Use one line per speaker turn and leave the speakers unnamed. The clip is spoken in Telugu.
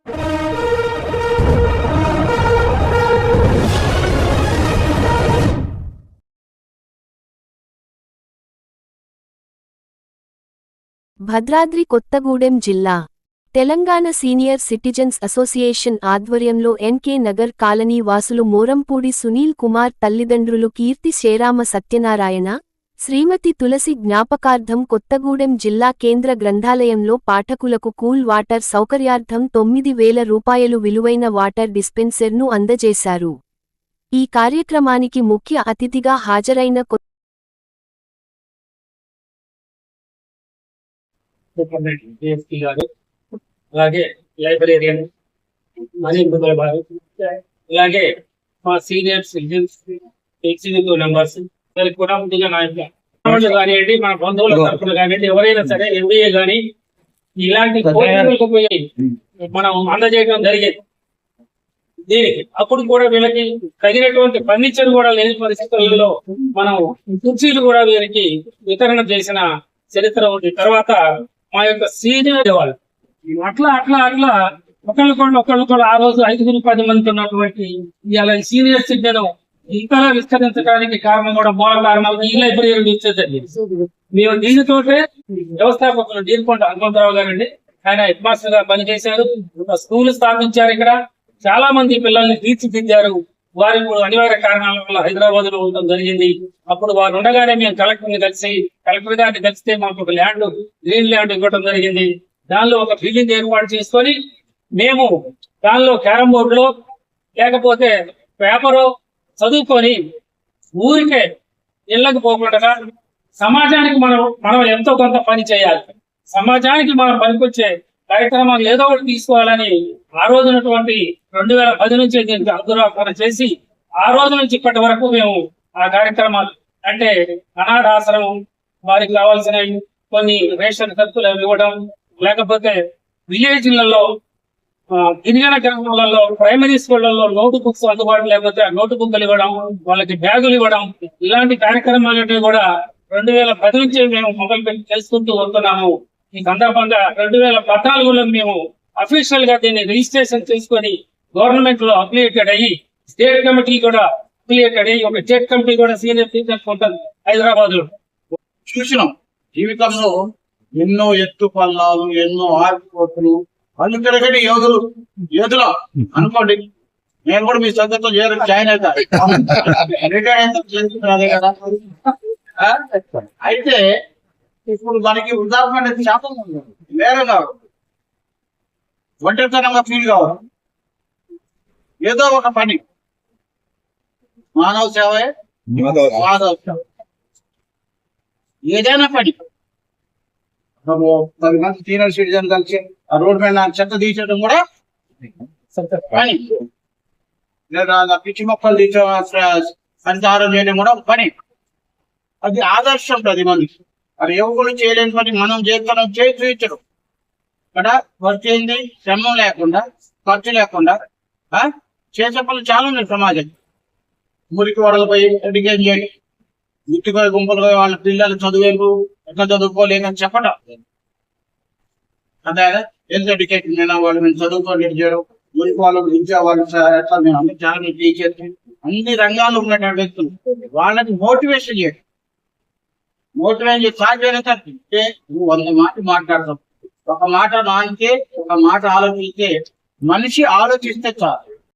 భద్రాద్రి కొత్తగూడెం జిల్లా తెలంగాణ సీనియర్ సిటిజన్స్ అసోసియేషన్ ఆధ్వర్యంలో ఎన్కే నగర్ కాలనీ వాసులు మోరంపూడి సునీల్ కుమార్ తల్లిదండ్రులు కీర్తి శ్రీరామ సత్యనారాయణ, శ్రీమతి తులసి జ్ఞాపకార్థం కొత్తగూడెం జిల్లా కేంద్ర గ్రంథాలయంలో పాఠకులకు కూల్ వాటర్ సౌకర్యార్థం 9,000 రూపాయలు విలువైన వాటర్ డిస్పెన్సర్ను అందజేశారు. ఈ కార్యక్రమానికి ముఖ్య అతిథిగా హాజరైన
అలాగే లైబ్రేరియన్ అలాగే మా సీనియర్ సిటిజన్స్ ఎగ్జిక్యూటివ్ మెంబర్స్ కూడా ముందుగా నాయకులు కానివ్వండి, మన బంధువుల తరఫున కానివ్వండి, ఎవరైనా సరే ఎంబీఏ కానీ ఇలాంటి కోర్సులకు పోయి మనం అందజేయడం జరిగేది. దీనికి అప్పుడు కూడా వీళ్ళకి తగినటువంటి ఫర్నిచర్ కూడా లేని పరిస్థితులలో మనం కుర్చీలు కూడా వీరికి వితరణ చేసిన చరిత్ర ఉంది. తర్వాత మా యొక్క సీనియర్ వాళ్ళు అట్లా అట్లా అట్లా ఒకళ్ళు కూడా ఆ రోజు 5-10 మంది ఉన్నటువంటి ఇవాళ సీనియర్ సిటిజన్ ఇంకా విస్తరించడానికి కారణం కూడా మూల కారణాలు ఈ లైబ్రరీ ఇచ్చేదండి. మేము దీనితోటే వ్యవస్థాపకులు డీర్కొండ హనుమంతరావు గారండి, ఆయన హెడ్ మాస్టర్ గా పనిచేశారు. స్కూల్ స్థాపించారు. ఇక్కడ చాలా మంది పిల్లల్ని తీర్చిదిద్దారు. వారు ఇప్పుడు అనివార్య కారణాల వల్ల హైదరాబాద్ లో ఉండడం జరిగింది. అప్పుడు వారు ఉండగానే మేము కలెక్టర్ గారిని కలిస్తే మాకు ఒక గ్రీన్ ల్యాండ్ ఇవ్వడం జరిగింది. దానిలో ఒక బిల్డింగ్ ఏర్పాటు చేసుకొని మేము దానిలో క్యారమ్ బోర్డులో లేకపోతే పేపరు చదువుకొని ఊరికే ఇళ్ళకి పోకుండా సమాజానికి మనం ఎంతో కొంత పని చేయాలి, సమాజానికి మనం పనికొచ్చే కార్యక్రమాలు ఏదో ఒకటి తీసుకోవాలని ఆ రోజునటువంటి 2010 నుంచి దీనికి అంకురార్పణ చేసి ఆ రోజు నుంచి ఇప్పటి వరకు మేము ఆ కార్యక్రమాలు అంటే అనాథాశ్రమం, వారికి కావాల్సిన కొన్ని రేషన్ ఖర్చులు ఇవ్వడం, లేకపోతే విలేజ్లలో గిరిజన గ్రామాలలో ప్రైమరీ స్కూళ్లలో నోటు బుక్స్ అందుబాటులో లేకపోతే నోటు బుక్లు ఇవ్వడం, వాళ్ళకి బ్యాగులు ఇవ్వడం, ఇలాంటి కార్యక్రమాలన్నీ కూడా 2010 నుంచి మేము మొదలుపెట్టి చేసుకుంటూ వస్తున్నాము. ఈ సందర్భంగా 2014లో మేము అఫీషియల్ గా దీన్ని రిజిస్ట్రేషన్ చేసుకొని గవర్నమెంట్ లో అఫిలియేటెడ్ అయ్యి స్టేట్ కమిటీ కూడా అఫిలియేటెడ్ అయ్యి ఒక స్టేట్ కమిటీ కూడా సీనియర్ సిటిజన్స్ ఉంటుంది హైదరాబాద్ లో.
చూసినాం జీవితంలో ఎన్నో ఎత్తు పల్లాలు, ఎన్నో ఆర్పిపోతులు, అందుకని యోధులు అనుకోండి. నేను కూడా మీ సంగతితో జాయిన్ అవుతా కదా. అయితే ఇప్పుడు మనకి ఉదాహరణ శాతం వేరే కాదు, ఒంటరితనంగా ఫీల్ కావాలి. ఏదో ఒక పని మానవ సేవే మాధవ సేవ, ఏదైనా పని 10 మంది సీనియర్ సిటిజన్ కలిసి ఆ రోడ్ మీద చెత్త తీసేయడం కూడా పని, లేదా పిచ్చి మొక్కలు తీసే సంచారం చేయడం కూడా పని. అది ఆదర్శం 10 మందికి. అది ఎవరు చేయలేని పని మనం చేస్తున్నాం, చేసి చూపించడం. ఇక్కడ వర్క్ ఏంది, శ్రమం లేకుండా, ఖర్చు లేకుండా చేసే పనులు చాలా ఉన్నాయి సమాజం. మురికి వడలపై ఎడ్యుకేషన్ చేయండి, గుర్తుపోయి గుంపులుగా వాళ్ళ పిల్లలు చదివేందుకు ఎట్లా చదువుకోలేదని చెప్పడం. అదే హెల్త్ ఎడ్యుకేషన్ అయినా వాళ్ళు మేము చదువుకోలేదు చేయడం, మురికి వాళ్ళు విద్యా వాళ్ళు ఎట్లా మేము అన్ని చాలా టీచర్స్ అన్ని రంగాల్లో ఉన్నటువంటి వ్యక్తులు వాళ్ళని మోటివేషన్ చేయడం. మోటివేషన్ సాధ్యమైతే నువ్వు 100 మాటలు మాట్లాడతావు, ఒక మాట నానితే, ఒక మాట ఆలోచిస్తే, మనిషి ఆలోచిస్తే చాలు.